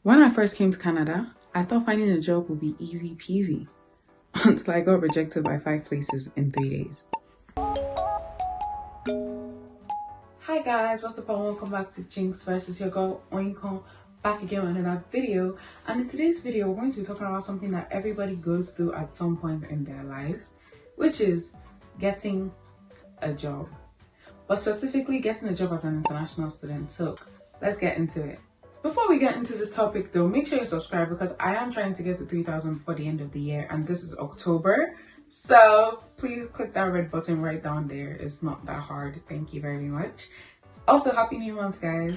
When I first came to Canada, I thought finding a job would be easy peasy until I got rejected by 5 places in 3 days. Hi guys, what's up and welcome back to Jinx versus your girl Oinko, back again with another video. And in today's video, we're going to be talking about something that everybody goes through at some point in their life, which is getting a job. But specifically getting a job as an international student. So let's get into it. Before we get into this topic though, make sure you subscribe because I am trying to get to 3,000 before the end of the year and this is October. So please click that red button right down there. It's not that hard. Thank you very much. Also, happy new month guys.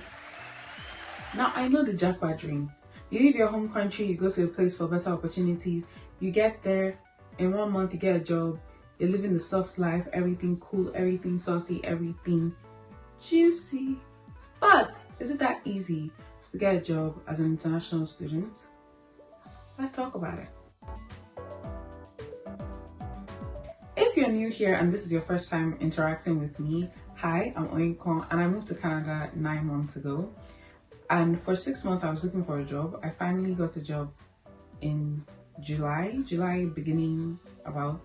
Now I know the jackpot dream. You leave your home country, you go to a place for better opportunities. You get there, in 1 month you get a job. You're living the soft life, everything cool, everything saucy, everything juicy. But is it that easy to get a job as an international student? Let's talk about it. If you're new here and this is your first time interacting with me, hi, I'm Oinko and I moved to Canada 9 months ago. And for 6 months I was looking for a job. I finally got a job in July beginning about.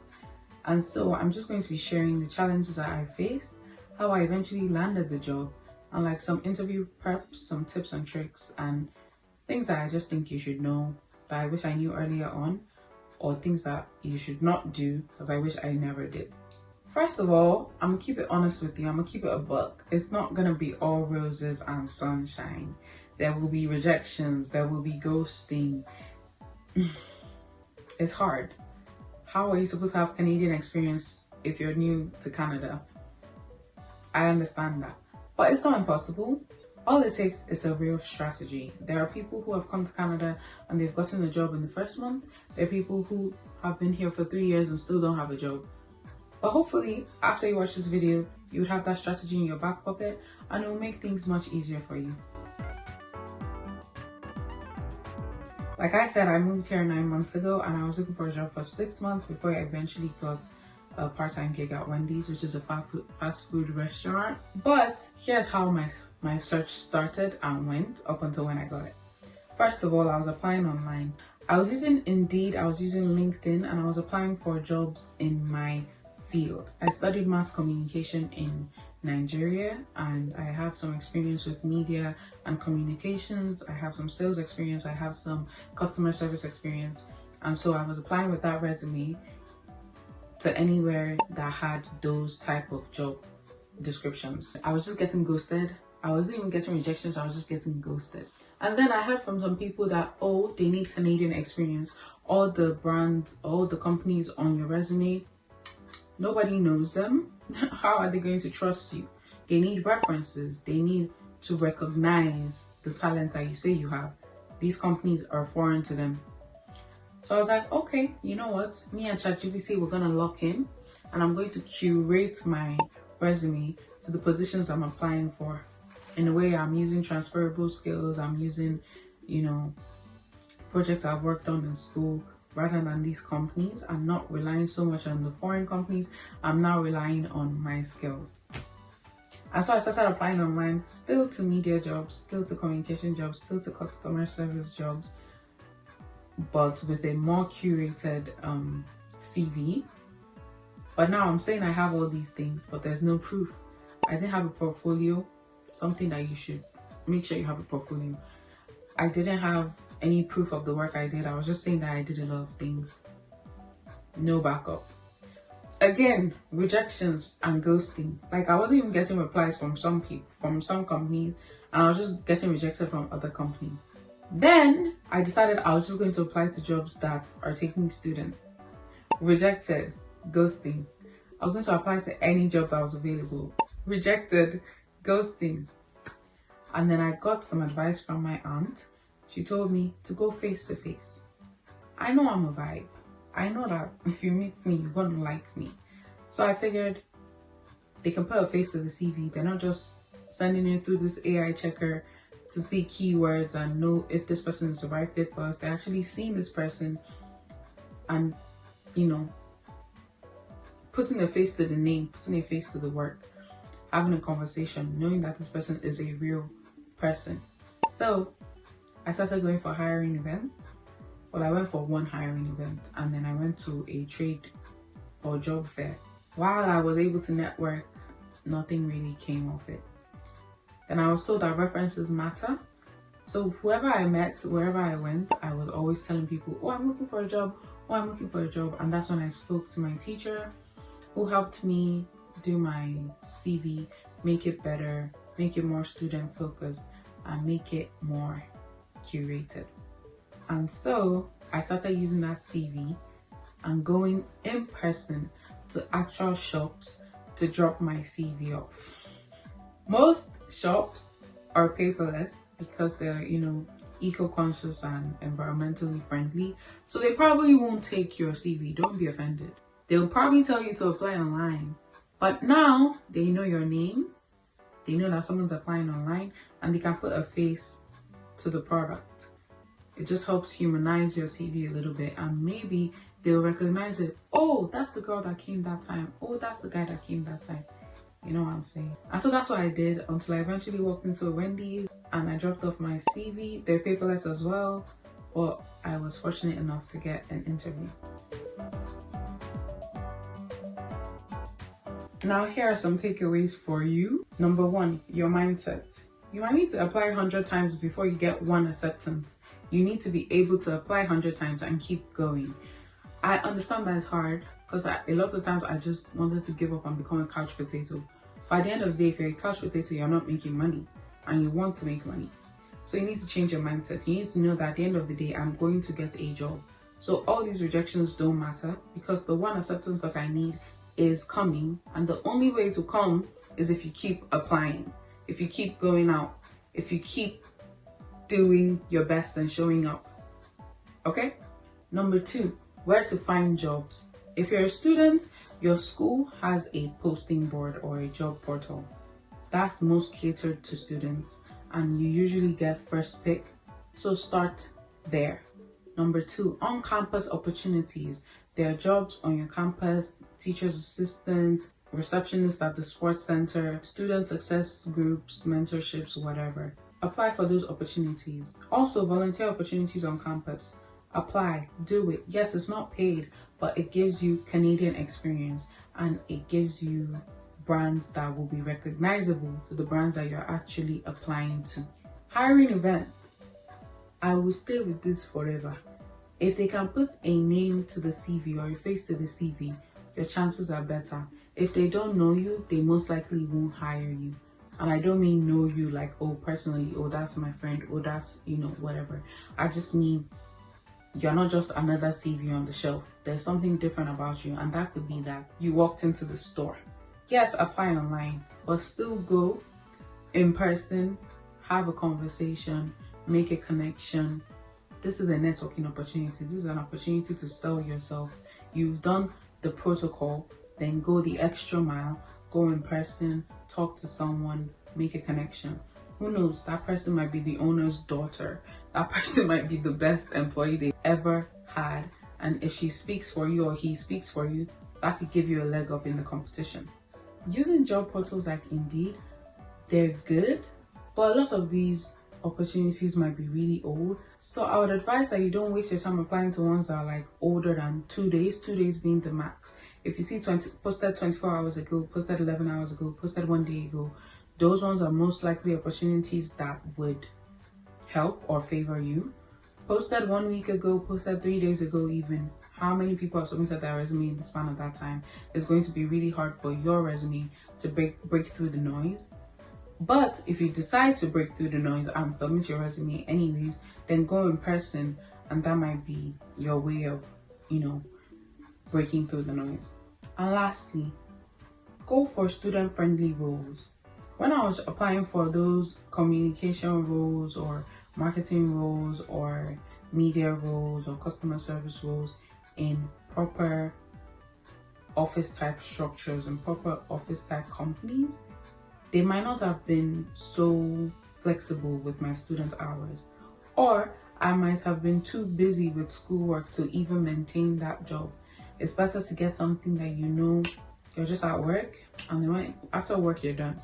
And so I'm just going to be sharing the challenges that I faced, how I eventually landed the job, and like some interview prep, some tips and tricks, and things that I just think you should know that I wish I knew earlier on, or things that you should not do because I wish I never did. First of all, I'm gonna keep it honest with you. I'm gonna keep it a buck. It's not gonna be all roses and sunshine. There will be rejections, there will be ghosting. It's hard. How are you supposed to have Canadian experience if you're new to Canada? I understand that. But it's not impossible. All it takes is a real strategy. There are people who have come to Canada and they've gotten a job in the first month. There are people who have been here for 3 years and still don't have a job. But hopefully, after you watch this video, you would have that strategy in your back pocket and it will make things much easier for you. Like I said, I moved here 9 months ago and I was looking for a job for 6 months before I eventually got a part-time gig at Wendy's, which is a fast food restaurant. But here's how my search started and went up until when I got it. First of all, I was applying online. I was using Indeed, I was using LinkedIn, and I was applying for jobs in my field. I studied mass communication in Nigeria and I have some experience with media and communications. I have some sales experience, I have some customer service experience. And so I was applying with that resume to anywhere that had those type of job descriptions. I was just getting ghosted. I wasn't even getting rejections, I was just getting ghosted. And then I heard from some people that, oh, they need Canadian experience. All the brands, all the companies on your resume, nobody knows them. How are they going to trust you? They need references. They need to recognize the talent that you say you have. These companies are foreign to them. So I was like, okay, you know what? Me and ChatGPT, we're gonna lock in and I'm going to curate my resume to the positions I'm applying for. In a way, I'm using transferable skills. I'm using, projects I've worked on in school rather than these companies. I'm not relying so much on the foreign companies. I'm now relying on my skills. And so I started applying online, still to media jobs, still to communication jobs, still to customer service jobs, but with a more curated CV. But now I'm saying I have all these things, but there's no proof. I didn't have a portfolio, something that you should make sure you have a portfolio. I didn't have any proof of the work I did. I was just saying that I did a lot of things. No backup. Again, rejections and ghosting. Like I wasn't even getting replies from some people, from some companies, and I was just getting rejected from other companies. Then I decided I was just going to apply to jobs that are taking students. Rejected, ghosting. I was going to apply to any job that was available. Rejected, ghosting. And then I got some advice from my aunt. She told me to go face to face. I know I'm a vibe. I know that if you meet me, you're gonna like me. So I figured they can put a face to the CV. They're not just sending it through this AI checker to see keywords and know if this person is the right fit for us. They're actually seeing this person and, putting a face to the name, putting a face to the work, having a conversation, knowing that this person is a real person. So I started going for hiring events. Well, I went for one hiring event, and then I went to a trade or job fair. While I was able to network, nothing really came of it. Then I was told that references matter. So whoever I met, wherever I went, I was always telling people, oh, I'm looking for a job. Oh, I'm looking for a job. And that's when I spoke to my teacher, who helped me do my CV, make it better, make it more student focused, and make it more curated. And so I started using that CV and going in person to actual shops to drop my CV off. Most shops are paperless because they're, eco-conscious and environmentally friendly. So they probably won't take your CV. Don't be offended. They'll probably tell you to apply online. But now they know your name. They know that someone's applying online, and they can put a face to the product. It just helps humanize your CV a little bit, and maybe they'll recognize it. Oh, that's the girl that came that time. Oh, that's the guy that came that time. You know what I'm saying? And so that's what I did until I eventually walked into a Wendy's and I dropped off my CV. They're paperless as well, but I was fortunate enough to get an interview. Now, here are some takeaways for you. Number one, your mindset. You might need to apply 100 times before you get one acceptance. You need to be able to apply 100 times and keep going. I understand that it's hard because a lot of the times I just wanted to give up and become a couch potato. But at the end of the day, if you're a couch potato, you're not making money and you want to make money. So you need to change your mindset. You need to know that at the end of the day, I'm going to get a job. So all these rejections don't matter because the one acceptance that I need is coming, and the only way to come is if you keep applying, if you keep going out, if you keep doing your best and showing up. Okay? Number two, where to find jobs. If you're a student, your school has a posting board or a job portal. That's most catered to students, and you usually get first pick, so start there. Number two, on-campus opportunities. There are jobs on your campus, teacher's assistant, receptionist at the sports center, student success groups, mentorships, whatever. Apply for those opportunities. Also, volunteer opportunities on campus. Apply, do it. Yes, it's not paid, but it gives you Canadian experience and it gives you brands that will be recognizable to the brands that you're actually applying to. Hiring events. I will stay with this forever. If they can put a name to the CV or a face to the CV, your chances are better. If they don't know you, they most likely won't hire you. And I don't mean know you like, oh, personally, oh, that's my friend, oh, that's, whatever. I just mean you're not just another CV on the shelf. There's something different about you, and that could be that you walked into the store. Yes, apply online, but still go in person, have a conversation, make a connection. This is a networking opportunity. This is an opportunity to sell yourself. You've done the protocol, then go the extra mile, go in person, talk to someone, make a connection. Who knows? That person might be the owner's daughter. That person might be the best employee they ever had. And if she speaks for you or he speaks for you, that could give you a leg up in the competition. Using job portals like Indeed, they're good, but a lot of these opportunities might be really old. So I would advise that you don't waste your time applying to ones that are like older than 2 days, 2 days being the max. If you see posted 24 hours ago, posted 11 hours ago, posted 1 day ago, those ones are most likely opportunities that would help or favor you. Posted 1 week ago, posted 3 days ago even, how many people have submitted their resume in the span of that time? It's going to be really hard for your resume to break through the noise. But if you decide to break through the noise and submit your resume anyways, then go in person, and that might be your way of, breaking through the noise. And lastly, go for student-friendly roles. When I was applying for those communication roles or marketing roles or media roles or customer service roles in proper office type structures and proper office type companies, they might not have been so flexible with my student hours, or I might have been too busy with schoolwork to even maintain that job. It's better to get something that you're just at work, and then after work you're done.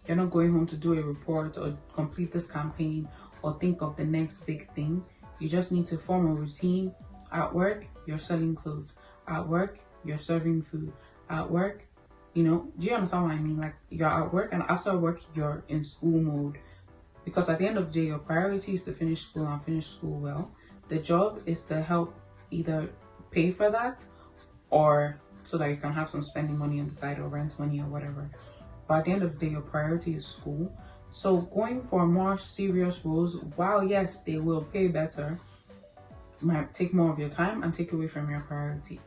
You're not going home to do a report or complete this campaign or think of the next big thing. You just need to form a routine. At work, you're selling clothes. At work, you're serving food. At work, do you understand what I mean? Like, you're at work, and after work, you're in school mode. Because at the end of the day, your priority is to finish school and finish school well. The job is to help either pay for that, or so that you can have some spending money on the side, or rent money, or whatever. But at the end of the day, your priority is school. So going for more serious roles, while yes, they will pay better, might take more of your time and take away from your priority.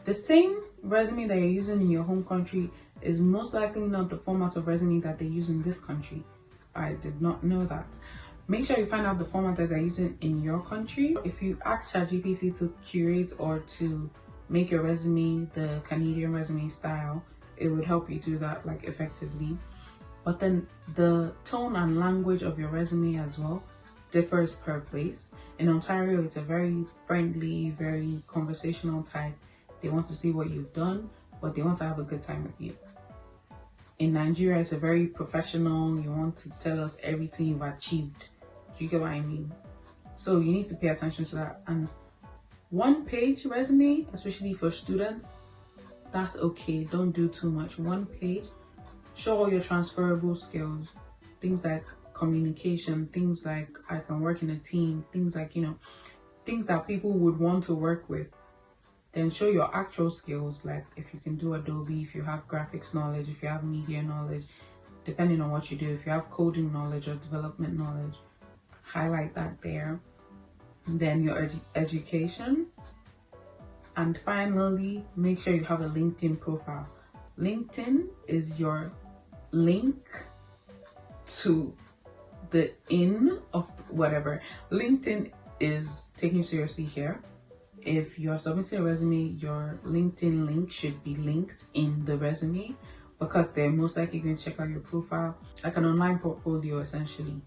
The same resume that you're using in your home country is most likely not the format of resume that they use in this country. I did not know that. Make sure you find out the format that they're using in your country. If you ask ChatGPT to curate or to make your resume the Canadian resume style, it would help you do that like effectively. But then the tone and language of your resume as well differs per place. In Ontario, it's a very friendly, very conversational type. They want to see what you've done, but they want to have a good time with you. In Nigeria, it's a very professional, you want to tell us everything you've achieved. Do you get what I mean? So you need to pay attention to that. And one-page resume, especially for students, that's okay. Don't do too much. One page, show all your transferable skills. Things like communication, things like I can work in a team, things like, things that people would want to work with. Then show your actual skills, like if you can do Adobe, if you have graphics knowledge, if you have media knowledge, depending on what you do, if you have coding knowledge or development knowledge, highlight that there. And then your education. And finally, make sure you have a LinkedIn profile. LinkedIn is your link to the in of whatever. LinkedIn is taken seriously here. If you're submitting a resume, your LinkedIn link should be linked in the resume, because they're most likely going to check out your profile, like an online portfolio essentially.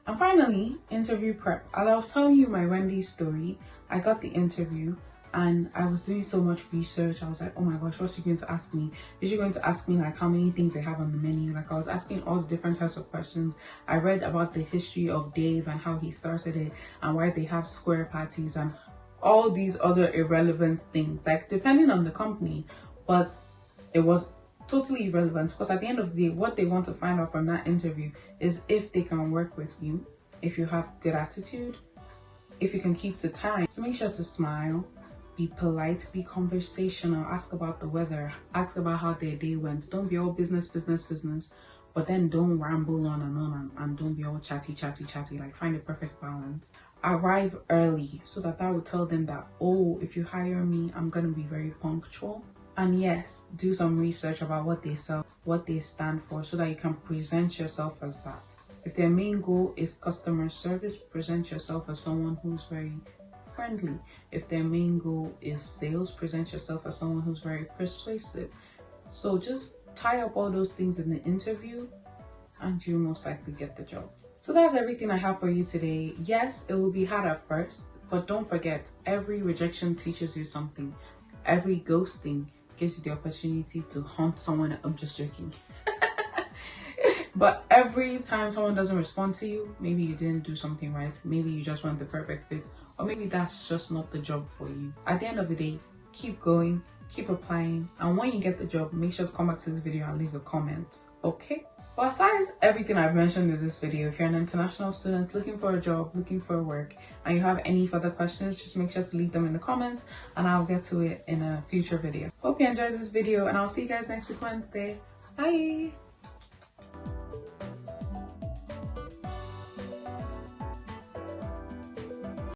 And finally, interview prep. As I was telling you my Wendy's story, I got the interview and I was doing so much research. I was like, oh my gosh, what's she going to ask me? Is she going to ask me like how many things they have on the menu? Like, I was asking all the different types of questions. I read about the history of Dave and how he started it and why they have square patties and all these other irrelevant things, like depending on the company. But it was totally irrelevant, because at the end of the day, what they want to find out from that interview is if they can work with you, if you have good attitude, if you can keep to time. So make sure to smile, be polite, be conversational, ask about the weather, ask about how their day went. Don't be all business, but then don't ramble on and don't be all chatty. Like, find a perfect balance. Arrive early, so that will tell them that, oh, if you hire me, I'm gonna be very punctual. And yes, do some research about what they sell, what they stand for, so that you can present yourself as that. If their main goal is customer service, present yourself as someone who's very friendly. If their main goal is sales, present yourself as someone who's very persuasive. So just tie up all those things in the interview and you most likely get the job. So that's everything I have for you today. Yes, it will be hard at first, but don't forget, every rejection teaches you something. Every ghosting gives you the opportunity to hunt someone. I'm just joking. But every time someone doesn't respond to you, maybe you didn't do something right. Maybe you just weren't the perfect fit, or maybe that's just not the job for you. At the end of the day, keep going, keep applying, and when you get the job, make sure to come back to this video and leave a comment, okay? But besides everything I've mentioned in this video, if you're an international student looking for a job, looking for work, and you have any further questions, just make sure to leave them in the comments and I'll get to it in a future video. Hope you enjoyed this video, and I'll see you guys next week Wednesday. Bye!